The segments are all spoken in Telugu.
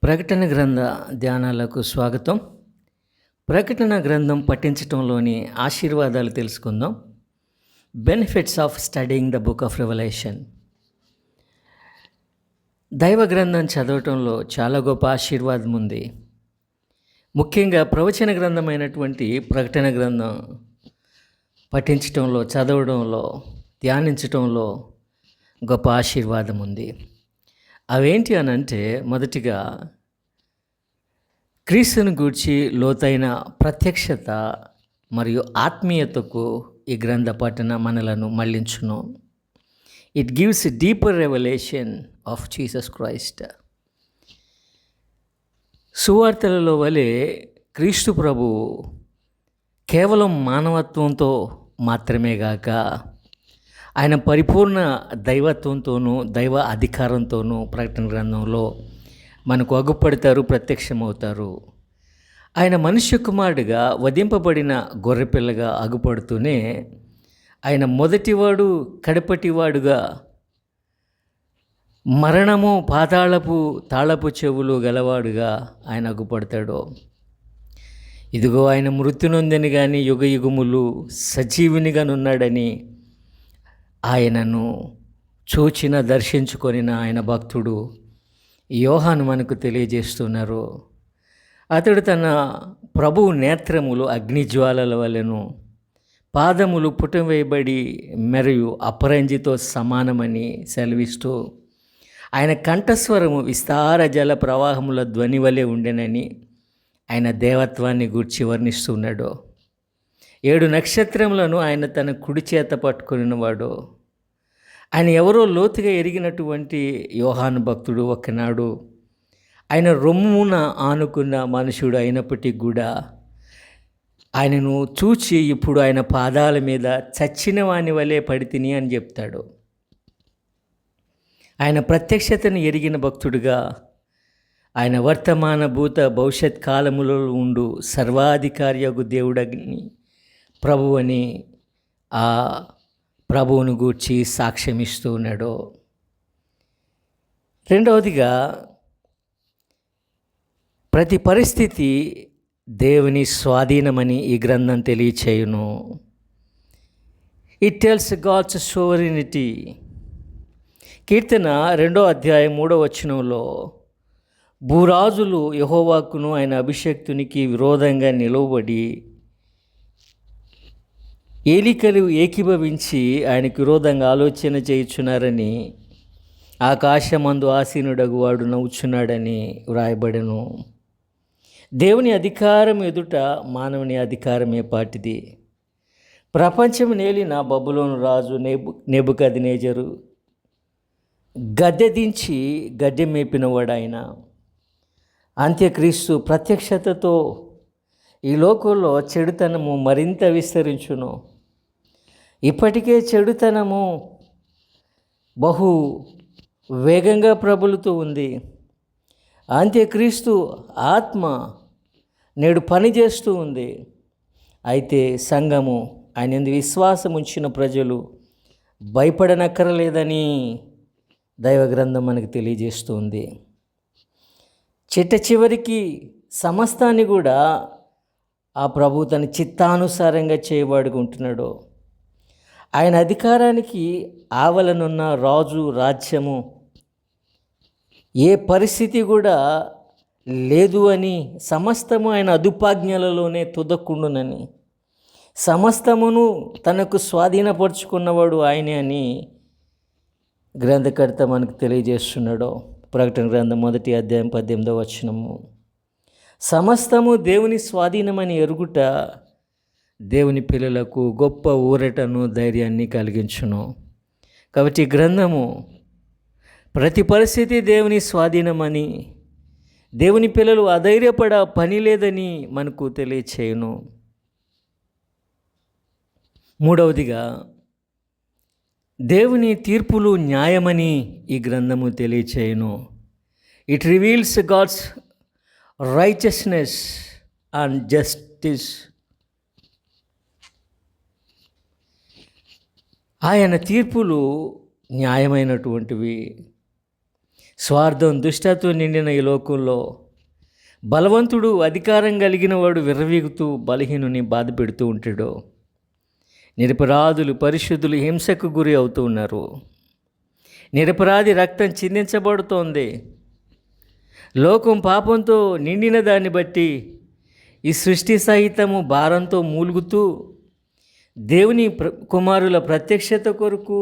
ప్రకటన గ్రంథ ధ్యానాలకు స్వాగతం. ప్రకటన గ్రంథం పఠించటంలోని ఆశీర్వాదాలు తెలుసుకుందాం. Benefits of studying the book of revolution. దైవ గ్రంథం చదవటంలో చాలా గొప్ప ఆశీర్వాదం ఉంది. ముఖ్యంగా ప్రవచన గ్రంథమైనటువంటి ప్రకటన గ్రంథం పఠించటంలో, చదవడంలో, ధ్యానించటంలో గొప్ప ఆశీర్వాదం ఉంది. అవేంటి అని అంటే, మొదటిగా క్రీస్తుని గూర్చి లోతైన ప్రత్యక్షత మరియు ఆత్మీయతకు ఈ గ్రంథ పఠన మనలను మళ్లించును. It gives deeper revolution of Jesus Christ. సువార్తలలో వలె క్రీస్తు ప్రభు కేవలం మానవత్వంతో మాత్రమే గాక ఆయన పరిపూర్ణ దైవత్వంతోనూ దైవ అధికారంతోనూ ప్రకటన గ్రంథంలో మనకు అగుపడతారు, ప్రత్యక్షమవుతారు. ఆయన మనుష్య కుమారుడిగా వధింపబడిన గొర్రెపిల్లగా అగుపడుతూనే ఆయన మొదటివాడు కడపటివాడుగా మరణము పాతాళపు తాళపు చెవులు గలవాడుగా ఆయన అగుపడతాడు. ఇదిగో ఆయన మృత్యు నొందని కానీ యుగ యుగములు సజీవునిగానున్నాడని ఆయనను చూచిన దర్శించుకొనిన ఆయన భక్తుడు యోహాను మనకు తెలియజేస్తున్నారు. అతడు తన ప్రభువు నేత్రములు అగ్నిజ్వాలల వలెను, పాదములు పుటవేయబడి మెరయు అపరంజితో సమానమని సెలవిస్తూ ఆయన కంఠస్వరము విస్తార జల ప్రవాహముల ధ్వని వలె ఉండెనని ఆయన దేవత్వాన్ని గూర్చి వర్ణిస్తున్నాడు. 7 నక్షత్రములను ఆయన తన కుడి చేత పట్టుకునివాడు. ఆయన ఎవరో లోతుగా ఎరిగినటువంటి యోహాను భక్తుడు ఒకనాడు ఆయన రొమ్మున ఆనుకున్న మనుషుడు అయినప్పటికీ కూడా ఆయనను చూచి ఇప్పుడు ఆయన పాదాల మీద చచ్చిన వాని వలె పడితిని అని చెప్తాడు. ఆయన ప్రత్యక్షతను ఎరిగిన భక్తుడుగా ఆయన వర్తమాన భూత భవిష్యత్ కాలములో ఉండు సర్వాధికారియగు దేవుడని ప్రభువని ఆ ప్రభువును గూర్చి సాక్ష్యమిస్తూ ఉన్నాడు. రెండవదిగా, ప్రతి పరిస్థితి దేవుని స్వాధీనమని ఈ గ్రంథం తెలియచేయును. It tells God's sovereignty. కీర్తన 2వ అధ్యాయం 3వ వచనంలో భూరాజులు యెహోవాకును ఆయన అభిషేక్తునికి విరోధంగా నిలవబడి ఏలికలు ఏకీభవించి ఆయనకు విరోధంగా ఆలోచన చేయుచున్నారని, ఆకాశమందు ఆసీనుడగువాడు నవ్వుచున్నాడని వ్రాయబడెను. దేవుని అధికారం ఎదుట మానవుని అధికారమే పాటిది. ప్రపంచం నేలిన బబులోను రాజు నెబుకద్నెజరు గద్దె దించి గడ్డె మేపినవాడాయన. అంత్యక్రీస్తు ప్రత్యక్షతతో ఈ లోకంలో చెడుతనము మరింత విస్తరించును. ఇప్పటికే చెడుతనము బహు వేగంగా ప్రబలుతూ ఉంది. అంత్యక్రీస్తు ఆత్మ నేడు పనిచేస్తూ ఉంది. అయితే సంఘము, ఆయన యందు విశ్వాసం ఉంచిన ప్రజలు భయపడనక్కరలేదని దైవ గ్రంథం మనకు తెలియజేస్తుంది. చిట్ట చివరికి సమస్తాన్ని కూడా ఆ ప్రభు తన చిత్తానుసారంగా చేయవాడుగా ఉంటున్నాడు. ఆయన అధికారానికి ఆవలనున్న రాజు రాజ్యము ఏ పరిస్థితి కూడా లేదు అని, సమస్తము ఆయన అదుపాజ్ఞలలోనే తుదక్కుండునని, సమస్తమును తనకు స్వాధీనపరుచుకున్నవాడు ఆయనే అని గ్రంథకర్త మనకు తెలియజేస్తున్నాడు. ప్రకటన గ్రంథం 1వ అధ్యాయం 18వ వచనము. సమస్తము దేవుని స్వాధీనమని ఎరుగుట దేవుని పిల్లలకు గొప్ప ఊరటను ధైర్యాన్ని కలిగించును. కాబట్టి గ్రంథము ప్రతి పరిస్థితి దేవుని స్వాధీనమని, దేవుని పిల్లలు అధైర్యపడ పని లేదని మనకు తెలియచేయును. మూడవదిగా, దేవుని తీర్పులు న్యాయమని ఈ గ్రంథము తెలియచేయును. It reveals God's righteousness and justice. ఆయన తీర్పులు న్యాయమైనటువంటివి, స్వార్థం, దుష్టత్వం నిండిన ఈ లోకంలో బలవంతుడు, అధికారం కలిగిన వాడు విర్రవీగుతూ బలహీనుని బాధ పెడుతూ ఉంటాడు. నిరపరాధులు, పరిశుద్ధులు హింసకు గురి అవుతూ ఉన్నారు. నిరపరాధి రక్తం చిందించబడుతోంది. లోకం పాపంతో నిండిన దాన్ని బట్టి ఈ సృష్టి సహితము భారంతో మూలుగుతూ దేవుని కుమారుల ప్రత్యక్షత కొరకు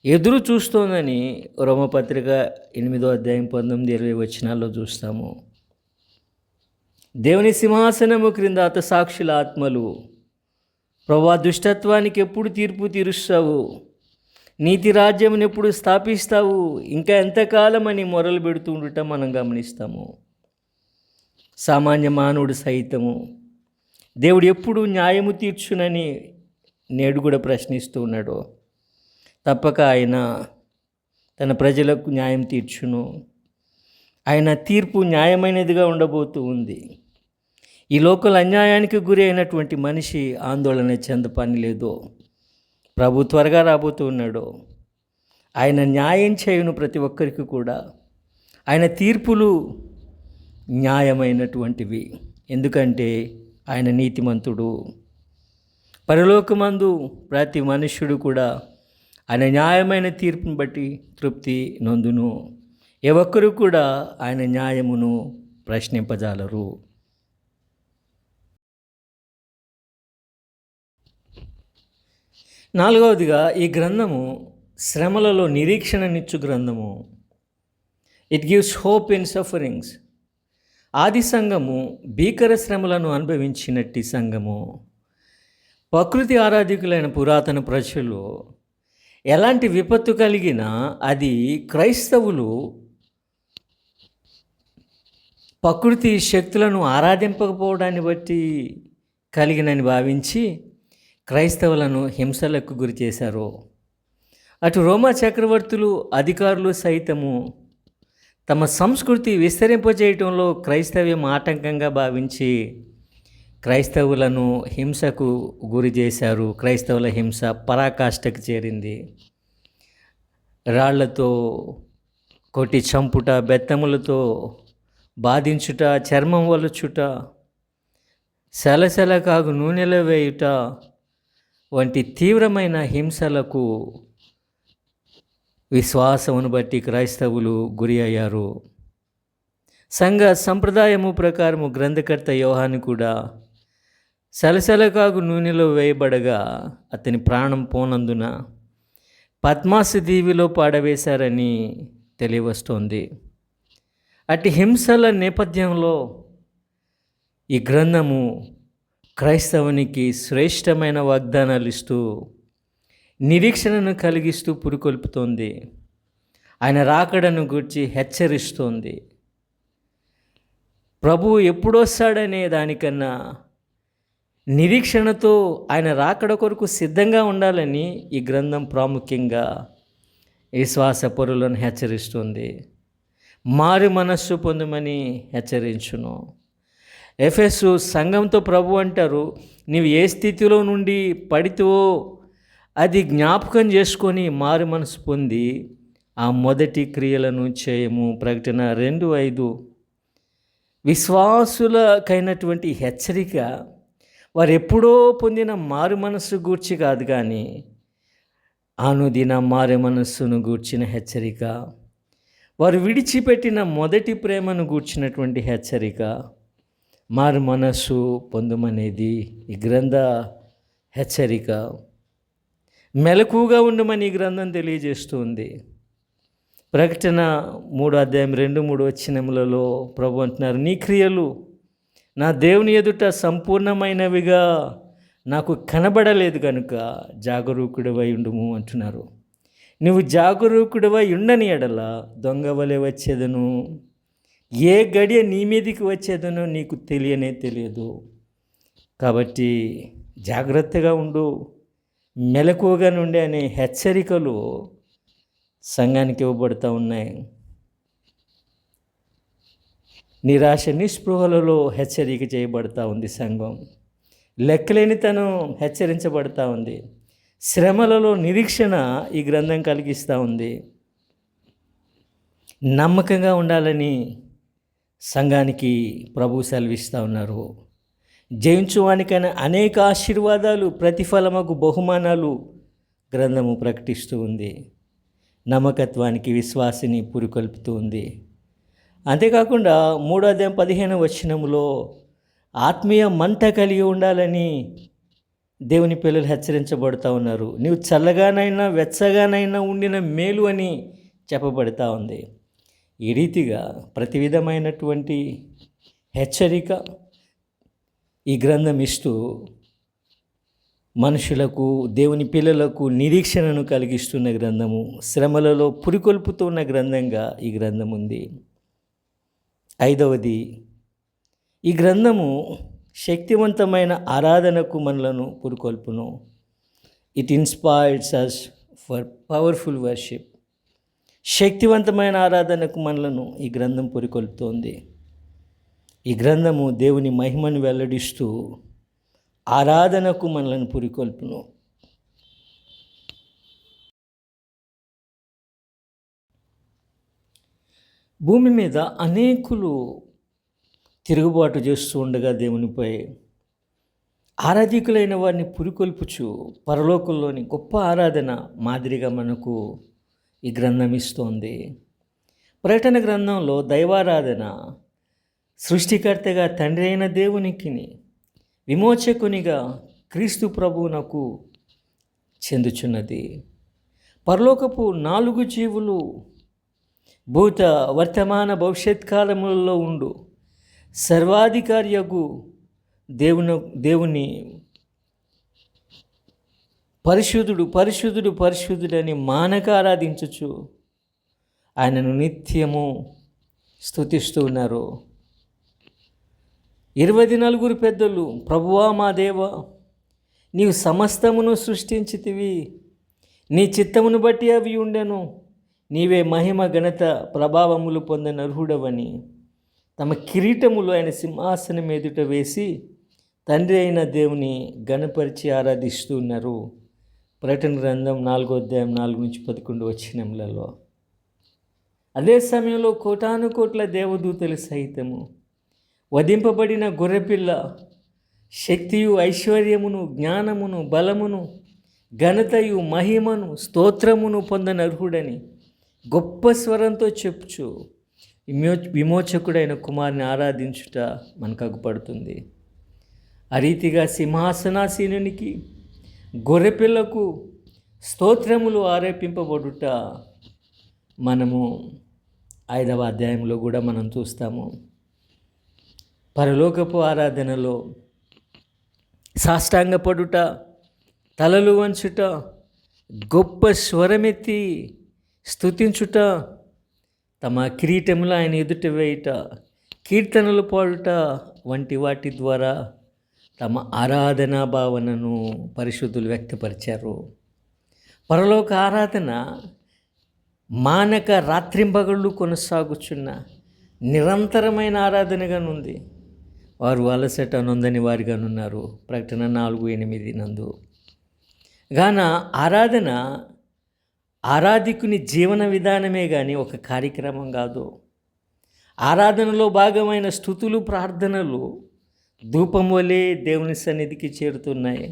ఎదురు చూస్తోందని రోమపత్రిక 8వ అధ్యాయం 19-20 వచనాల్లో చూస్తాము. దేవుని సింహాసనము క్రింద హతసాక్షుల ఆత్మలు, ప్రభువా దుష్టత్వానికి ఎప్పుడు తీర్పు తీరుస్తావు, నీతి రాజ్యమును ఎప్పుడు స్థాపిస్తావు, ఇంకా ఎంతకాలం అని మొరలు పెడుతూ ఉండటం మనం గమనిస్తాము. సామాన్య మానవుడు సైతము దేవుడు ఎప్పుడు న్యాయము తీర్చునని నేడు కూడా ప్రశ్నిస్తూ ఉన్నాడు. తప్పక ఆయన తన ప్రజలకు న్యాయం తీర్చును. ఆయన తీర్పు న్యాయమైనదిగా ఉండబోతూ ఉంది. ఈ లోకల్ అన్యాయానికి గురి అయినటువంటి మనిషి ఆందోళన చెంద పని లేదు. ప్రభు త్వరగా రాబోతూ ఉన్నాడు. ఆయన న్యాయం చేయును ప్రతి ఒక్కరికి కూడా. ఆయన తీర్పులు న్యాయమైనటువంటివి, ఎందుకంటే ఆయన నీతిమంతుడు. పరలోకమందు ప్రతి మనుష్యుడు కూడా ఆయన న్యాయమైన తీర్పును బట్టి తృప్తి నొందును. ఏ ఒక్కరు కూడా ఆయన న్యాయమును ప్రశ్నింపజాలరు. నాలుగవదిగా ఈ గ్రంథము శ్రమలలో నిరీక్షణనిచ్చు గ్రంథము. It gives hope in sufferings. ఆది సంఘము భీకర శ్రమలను అనుభవించినట్టి సంఘము. ప్రకృతి ఆరాధికులైన పురాతన ప్రజలు ఎలాంటి విపత్తు కలిగినా అది క్రైస్తవులు ప్రకృతి శక్తులను ఆరాధింపకపోవడాన్ని బట్టి కలిగినని భావించి క్రైస్తవులను హింసలకు గురి చేశారు. అటు రోమా చక్రవర్తులు, అధికారులు సైతము తమ సంస్కృతి విస్తరింపజేయటంలో క్రైస్తవ్యం ఆటంకంగా భావించి క్రైస్తవులను హింసకు గురి చేశారు. క్రైస్తవుల హింస పరాకాష్ఠకు చేరింది. రాళ్లతో కొట్టి చంపుట, బెత్తములతో బాధించుట, చర్మం వలుచుట, సెలసెల కాగు నూనెలో వేయుట వంటి తీవ్రమైన హింసలకు విశ్వాసమును బట్టి క్రైస్తవులు గురి అయ్యారు. సంఘ సంప్రదాయము ప్రకారము గ్రంథకర్త యోహాను కూడా సెలసెల కాగు నూనెలో వేయబడగా అతని ప్రాణం పోనందున పద్మాసు దీవిలో పాడవేశారని తెలియవస్తోంది. అట్టి హింసల నేపథ్యంలో ఈ గ్రంథము క్రైస్తవునికి శ్రేష్టమైన వాగ్దానాలు ఇస్తూ నిరీక్షణను కలిగిస్తూ పురికొల్పుతోంది. ఆయన రాకడను గురించి హెచ్చరిస్తోంది. ప్రభువు ఎప్పుడొస్తాడనే దానికన్నా నిరీక్షణతో ఆయన రాకడ కొరకు సిద్ధంగా ఉండాలని ఈ గ్రంథం ప్రాముఖ్యంగా విశ్వాస పరులను హెచ్చరిస్తుంది. మారు మనస్సు పొందమని హెచ్చరించును. ఎఫెసు సంఘంతో ప్రభు అంటారు, నీవు ఏ స్థితిలో నుండి పడితేవో అది జ్ఞాపకం చేసుకొని మారు మనసు పొంది ఆ మొదటి క్రియలను చేయము. ప్రకటన 2:5. విశ్వాసులకైనటువంటి హెచ్చరిక వారు ఎప్పుడో పొందిన మారు మనస్సు గూర్చి కాదు, కానీ అనుదిన మారు మనస్సును గూర్చిన హెచ్చరిక, వారు విడిచిపెట్టిన మొదటి ప్రేమను గూర్చినటువంటి హెచ్చరిక. మారు మనస్సు పొందమనేది ఈ గ్రంథ హెచ్చరిక. మెలకుగా ఉండమని ఈ గ్రంథం తెలియజేస్తుంది. ప్రకటన 3:2-3 వచనములలో ప్రభు అంటున్నారు, నీ క్రియలు నా దేవుని ఎదుట సంపూర్ణమైనవిగా నాకు కనబడలేదు కనుక జాగరూకుడివై ఉండుము అంటున్నారు. నువ్వు జాగరూకుడివై ఉండని ఎడల దొంగ వలె వచ్చేదను, ఏ గడియ నీ మీదికి వచ్చేదనో నీకు తెలియదు. కాబట్టి జాగ్రత్తగా ఉండు, మెలకువగా నుండి అనే హెచ్చరికలు సంఘానికి ఇవ్వబడుతూ ఉన్నాయి. నిరాశ నిస్పృహలలో హెచ్చరిక చేయబడతా ఉంది సంఘం. లెక్కలేనితనం హెచ్చరించబడతా ఉంది. శ్రమలలో నిరీక్షణ ఈ గ్రంథం కలిగిస్తూ ఉంది. నమ్మకంగా ఉండాలని సంఘానికి ప్రభు సెలవిస్తూ ఉన్నారు. జయించువానికైనా అనేక ఆశీర్వాదాలు, ప్రతిఫలమగు బహుమానాలు గ్రంథము ప్రకటిస్తూ ఉంది. నమ్మకత్వానికి విశ్వాసిని పురికొల్పుతూ ఉంది. అంతేకాకుండా 3వ అధ్యాయం 15వ వచనములో ఆత్మీయ మంట కలిగి ఉండాలని దేవుని పిల్లలు హెచ్చరించబడుతూ ఉన్నారు. నీవు చల్లగానైనా వెచ్చగానైనా ఉండిన మేలు అని చెప్పబడుతూ ఉంది. ఈ రీతిగా ప్రతి విధమైనటువంటి హెచ్చరిక ఈ గ్రంథం ఇస్తూ మనుషులకు, దేవుని పిల్లలకు నిరీక్షణను కలిగిస్తున్న గ్రంథము, శ్రమలలో పురికొల్పుతున్న గ్రంథంగా ఈ గ్రంథం ఉంది. 5వది, ఈ గ్రంథము శక్తివంతమైన ఆరాధనకు మనలను పురికొల్పును. It inspires us for powerful worship. శక్తివంతమైన ఆరాధనకు మనలను ఈ గ్రంథం పురికొల్పుతోంది. ఈ గ్రంథము దేవుని మహిమను వెల్లడిస్తూ ఆరాధనకు మనలను పురికొల్పును. భూమి మీద అనేకులు తిరుగుబాటు చేస్తూ ఉండగా దేవునిపై ఆరాధికులైన వారిని పురికొల్పుచు పరలోకంలోని గొప్ప ఆరాధన మాదిరిగా మనకు ఈ గ్రంథం ఇస్తోంది. ప్రకటన గ్రంథంలో దైవారాధన సృష్టికర్తగా తండ్రి అయిన దేవునికి, విమోచకునిగా క్రీస్తు ప్రభువునకు చెందుచున్నది. పరలోకపు 4 జీవులు భూత వర్తమాన భవిష్యత్ కాలములలో ఉండు సర్వాధికారియగు దేవుని పరిశుద్ధుడు పరిశుద్ధుడు పరిశుద్ధుడని మానక ఆరాధించుచు ఆయనను నిత్యము స్తుతిస్తూ ఉన్నారు. 24 పెద్దలు, ప్రభువా మా దేవ, నీవు సమస్తమును సృష్టించితివి, నీ చిత్తమును బట్టి అవి ఉండెను, నీవే మహిమ ఘనత ప్రభావములు పొందిన అర్హుడవని తమ కిరీటములు ఆయన సింహాసనం ఎదుట వేసి తండ్రి అయిన దేవుని ఘనపరిచి ఆరాధిస్తూ ఉన్నారు. ప్రకటన గ్రంథం 4వ అధ్యాయం 4-11 వచనములలో. అదే సమయంలో కోటాను కోట్ల దేవదూతలు సహితము వధింపబడిన గొర్రెపిల్ల శక్తియు ఐశ్వర్యమును జ్ఞానమును బలమును ఘనతయు మహిమను స్తోత్రమును పొందనర్హుడని గొప్ప స్వరంతో చెప్పుచు విమోచకుడైన కుమారుని ఆరాధించుట మనకు అగుపడుతుంది. ఆ రీతిగా సింహాసనాసీనునికి గొర్రెపిల్లకు స్తోత్రములు ఆరోపింపబడుట మనము 5వ అధ్యాయంలో కూడా మనం చూస్తాము. పరలోకపు ఆరాధనలో సాష్టాంగపడుట, తలలు వంచుట, గొప్ప స్వరమెత్తి స్తుతించుట, తమ కిరీటములు ఆయన ఎదుట వేయుట, కీర్తనలు పాడుట వంటి వాటి ద్వారా తమ ఆరాధనా భావనను పరిశుద్ధులు వ్యక్తపరిచారు. పరలోక ఆరాధన మానక రాత్రింబగళ్ళు కొనసాగుచున్న నిరంతరమైన ఆరాధనగానుంది. వారు అలసట నొందని వారిగానున్నారు. ప్రకటన 4:8 నందు. గాన ఆరాధన ఆరాధికుని జీవన విధానమే కానీ ఒక కార్యక్రమం కాదు. ఆరాధనలో భాగమైన స్తుతులు, ప్రార్థనలు ధూపం వలె దేవుని సన్నిధికి చేరుతున్నాయి.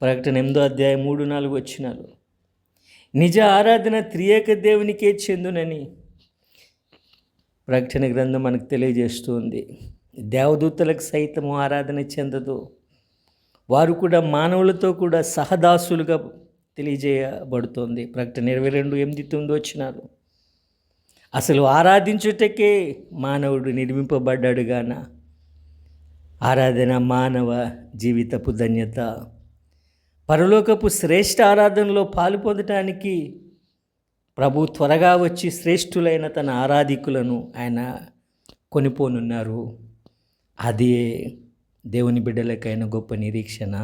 ప్రకటన 8వ అధ్యాయం 3-4 వచనాలు. నిజ ఆరాధన త్రియేక దేవునికే చెందునని ప్రకటన గ్రంథం మనకు తెలియజేస్తుంది. దేవదూతలకు సైతము ఆరాధన చెందదు. వారు కూడా మానవులతో కూడా సహదాసులుగా తెలియజేయబడుతోంది. ప్రకటన 22:8-9 వచనాలు. అసలు ఆరాధించుటకే మానవుడు నిర్మింపబడ్డాడు గాన ఆరాధన మానవ జీవితపు ధన్యత. పరలోకపు శ్రేష్ఠ ఆరాధనలో పాలు పొందటానికి ప్రభు త్వరగా వచ్చి శ్రేష్ఠులైన తన ఆరాధికులను ఆయన కొనిపోనున్నారు. అదే దేవుని బిడ్డలకైన గొప్ప నిరీక్షణ.